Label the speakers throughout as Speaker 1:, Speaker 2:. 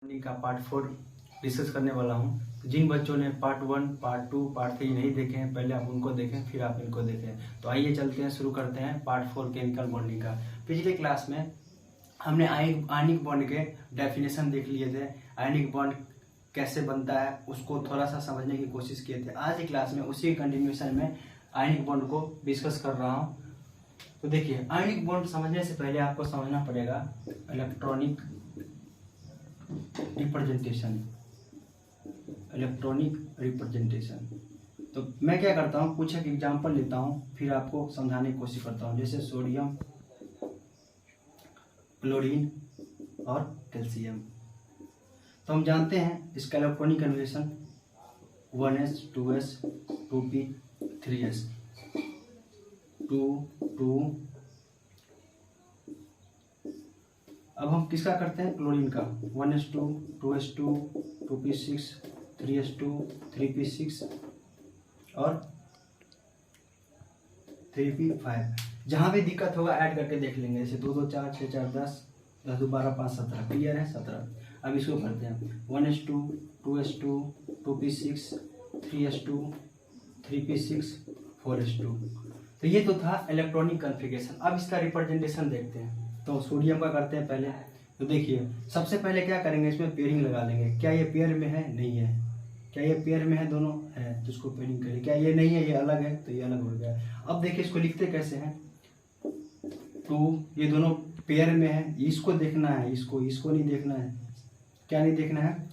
Speaker 1: का part 4 discuss करने वाला हूँ। जिन बच्चों ने पार्ट 1, पार्ट 2, पार्ट 3 नहीं देखे हैं, पहले आप उनको देखें फिर आप इनको देखें। तो आइए चलते हैं, शुरू करते हैं पार्ट 4 केमिकल बॉन्डिंग का। पिछले क्लास में हमने आयनिक बॉन्ड के डेफिनेशन देख लिए थे। आयनिक बॉन्ड कैसे बनता है उसको थोड़ा सा समझने की कोशिश किए थे। आज की क्लास में उसी कंटिन्यूएशन में आयनिक बॉन्ड को डिस्कस कर रहा हूँ। तो देखिए, आयनिक बॉन्ड समझने से पहले आपको समझना पड़ेगा इलेक्ट्रॉनिक रिप्रेजेंटेशन। तो मैं क्या करता हूँ, कुछ एक एग्जांपल लेता हूँ, फिर आपको समझाने की कोशिश करता हूँ। जैसे सोडियम, क्लोरीन और कैल्शियम। तो हम जानते हैं इसका electronic configuration 1s 2s 2p 3s 2 2। अब हम किसका करते हैं, क्लोरीन का 1s2 2s2 2p6 3s2 3p6 और 3p5। जहां भी दिक्कत होगा ऐड करके देख लेंगे। जैसे 2 2 4 6 4 10 10 2 12 5 17। क्लियर है? 17। अब इसको करते हैं 1s2 2s2 2p6 3s2 3p6 4s2। तो ये तो था इलेक्ट्रॉनिक कॉन्फ़िगरेशन। अब इसका रिप्रेजेंटेशन देखते हैं। तो सोडियम का करते हैं पहले। तो देखिए, सबसे पहले क्या करेंगे, इसमें पेयरिंग लगा लेंगे। क्या ये पेयर में है? नहीं है। क्या ये पेयर में है? दोनों है, तो इसको पेयरिंग करें। क्या ये नहीं है, ये अलग है, तो ये अलग हो गया। अब देखिए इसको लिखते कैसे हैं, 2, ये दोनों पेयर में है। इसको देखना है, इसको नहीं देखना है। क्या नहीं देखना है?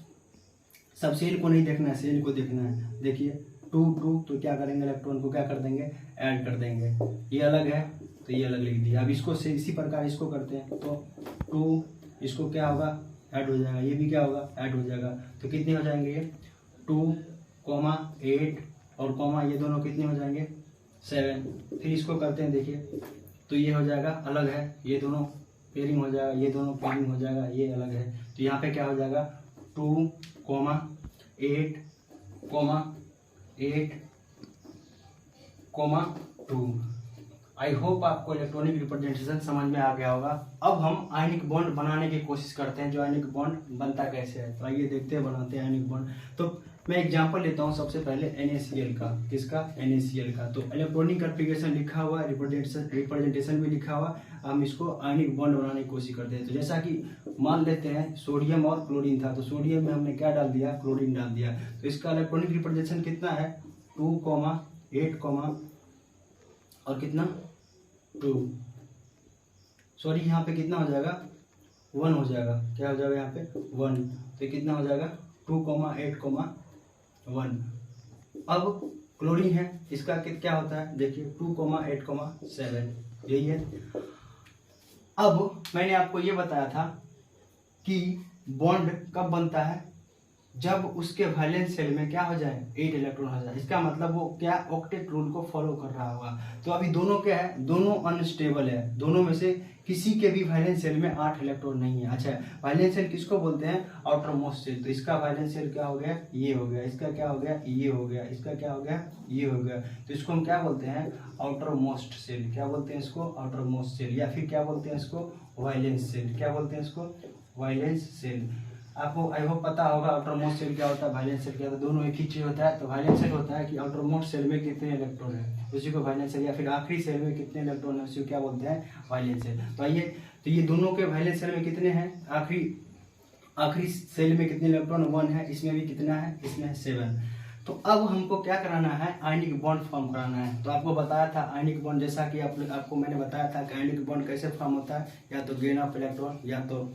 Speaker 1: सब सेल को नहीं देखना है, सेल को देखना है। देखिए 2 2, तो क्या करेंगे, इलेक्ट्रॉन को क्या कर देंगे, ऐड कर देंगे। ये अलग है तो ये अलग लिख दिया। अब इसको से इसी प्रकार इसको करते हैं। तो 2, इसको क्या होगा, ऐड हो जाएगा। ये भी क्या होगा, ऐड हो जाएगा। तो कितने हो जाएंगे ये 2, 8 और ये दोनों कितने हो जाएंगे 7। फिर इसको करते हैं, देखिए तो ये हो जाएगा, अलग है। ये दोनों पेयरिंग हो जाएगा, ये दोनों पेयरिंग हो जाएगा, ये अलग है। तो यहाँ पे क्या हो जाएगा 2, 8, 8, 2। आई होप आपको इलेक्ट्रॉनिक रिप्रेजेंटेशन समझ में आ गया होगा। अब हम आयनिक बॉन्ड बनाने की कोशिश करते हैं। जो आयनिक बॉन्ड बनता कैसे है, तो आइए देखते हैं बनाते हैं आयनिक बॉन्ड। तो मैं एग्जांपल लेता हूं सबसे पहले NaCl का। किसका? NaCl का। तो इलेक्ट्रॉनिक कॉन्फ़िगरेशन लिखा हुआ है, रिप्रेजेंटेशन भी लिखा हुआ। हम इसको आयनिक बॉन्ड बनाने की कोशिश करते हैं। तो जैसा कि मान लेते हैं सोडियम और क्लोरीन था, तो सोडियम में हमने क्या डाल दिया, क्लोरीन डाल दिया। तो इसका इलेक्ट्रॉनिक रिप्रेजेंटेशन कितना है, 2, 8, और कितना 2, सॉरी यहाँ पे कितना हो जाएगा 1 हो जाएगा। क्या हो जाएगा यहाँ पे 1। तो कितना हो जाएगा 2, 8, 1। अब क्लोरीन है, इसका क्या होता है, देखिए 2, 8, 7, यही है। अब मैंने आपको ये बताया था कि बॉन्ड कब बनता है, जब उसके वैलेंस शेल में क्या हो जाए, 8 इलेक्ट्रॉन हो जाए। इसका मतलब वो क्या, ऑक्टेट रूल को फॉलो कर रहा होगा। तो अभी दोनों क्या है, दोनों अनस्टेबल है। दोनों में से किसी के भी वैलेंस शेल में 8 इलेक्ट्रॉन नहीं है। अच्छा, वैलेंस शेल किसको बोलते हैं, आउटर मोस्ट शेल। तो इसका वैलेंस शेल क्या हो गया, ये हो गया। इसका क्या हो गया, ये हो गया। इसका क्या हो गया, ये हो गया। तो इसको हम क्या बोलते हैं, आउटर मोस्ट शेल। क्या बोलते हैं इसको, आउटर मोस्ट शेल। या फिर क्या बोलते हैं इसको, वैलेंस शेल। क्या बोलते हैं इसको, वैलेंस शेल। आपको आई होप पता होगा आउटर मोस्ट शेल क्या होता है, वैलेंस शेल क्या होता है। दोनों एक ही चीज होता है। तो वैलेंस शेल होता है कि आउटर मोस्ट शेल में कितने इलेक्ट्रॉन है, उसी को वैलेंस शेल। या फिर आखिरी शेल में कितने इलेक्ट्रॉन है, उसी को क्या बोलते हैं, वैलेंस शेल। तो आइए, तो ये दोनों के वैलेंस शेल में कितने हैं, आखिरी शेल में कितने इलेक्ट्रॉन, 1 है। इसमें भी कितना है, इसमें है 7। तो अब हमको क्या कराना है, आयनिक बॉन्ड फॉर्म कराना है। तो आपको बताया था आयनिक बॉन्ड, जैसा कि आपको मैंने बताया था कि आयनिक बॉन्ड कैसे फॉर्म होता है, या तो गेन ऑफ इलेक्ट्रॉन, या तो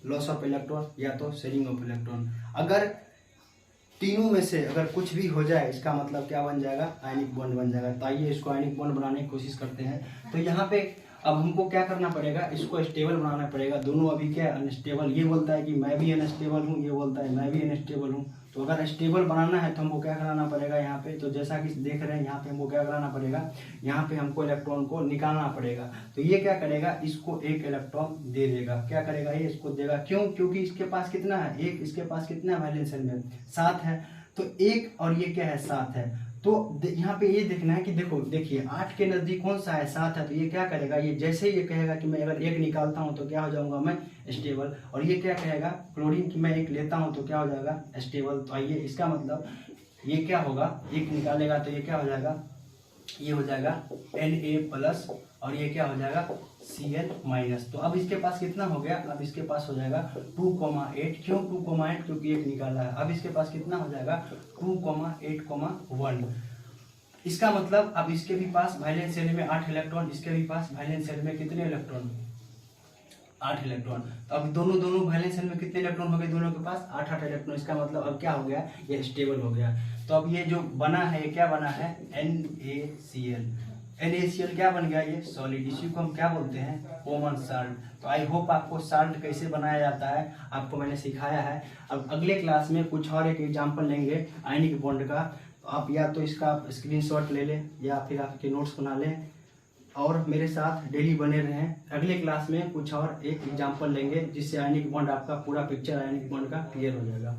Speaker 1: लॉस ऑफ इलेक्ट्रॉन, या तो शेयरिंग ऑफ इलेक्ट्रॉन। अगर तीनों में से अगर कुछ भी हो जाए, इसका मतलब क्या बन जाएगा, आयनिक बॉन्ड बन जाएगा। तो आइए इसको आयनिक बॉन्ड बनाने की कोशिश करते हैं। तो यहाँ पे अब हमको क्या करना पड़ेगा, इसको स्टेबल बनाना पड़ेगा। दोनों अभी क्या अनस्टेबल, ये बोलता है कि मैं भी अनस्टेबल हूँ, ये बोलता है मैं भी अनस्टेबल हूँ। तो अगर स्टेबल बनाना है तो हमको क्या कराना पड़ेगा यहाँ पे, तो जैसा कि देख रहे हैं यहाँ पे हमको क्या कराना पड़ेगा, यहाँ पे हमको इलेक्ट्रॉन को निकालना पड़ेगा। तो ये क्या करेगा, इसको एक इलेक्ट्रॉन दे देगा। क्या करेगा ये, इसको देगा। क्यों, क्योंकि इसके पास कितना है, एक। इसके पास कितना है वैलेंस शेल में 7 है। तो 1 और ये क्या है 7 है। तो यहाँ पे ये देखना है कि देखो देखिए 8 के नजदीक कौन सा है, 7 है, तो ये क्या करेगा, ये जैसे ही ये कहेगा कि मैं अगर 1 निकालता हूँ तो क्या हो जाऊंगा मैं स्टेबल, और ये क्या कहेगा क्लोरीन की मैं 1 लेता हूँ तो क्या हो जाएगा स्टेबल। तो आइए इसका मतलब ये क्या होगा, 1 निकालेगा तो ये क्या हो जाएगा, ये हो जाएगा Na+ और ये क्या हो जाएगा Cl-। तो अब इसके पास कितना हो गया, अब इसके पास हो जाएगा 2,8। क्यों 2,8, क्योंकि 1 निकाला है। अब इसके पास कितना हो जाएगा 2,8,1। इसका मतलब अब इसके भी पास वैलेंस शेल में 8 इलेक्ट्रॉन, इसके भी पास वैलेंस शेल में कितने इलेक्ट्रॉन, 8 इलेक्ट्रॉन। तो अब दोनों वैलेंस शेल में कितने इलेक्ट्रॉन हो गए, दोनों के पास 8 इलेक्ट्रॉन। इसका मतलब अब क्या हो गया, ये स्टेबल हो गया। तो अब ये जो बना है ये क्या बना है NaCl। NaCl क्या बन गया, ये सॉलिड। इसी को हम क्या बोलते हैं, कॉमन साल्ट। तो आई होप आपको साल्ट कैसे बनाया जाता है आपको मैंने सिखाया है। अब अगले क्लास में कुछ और एक एग्जाम्पल लेंगे आयनिक बॉन्ड का। तो आप या तो इसका स्क्रीनशॉट ले लें या फिर आपके नोट्स बना लें और मेरे साथ डेली बने रहें। अगले क्लास में कुछ और एक एग्जाम्पल लेंगे जिससे आयनिक बॉन्ड आपका पूरा पिक्चर आयनिक बॉन्ड का क्लियर हो जाएगा।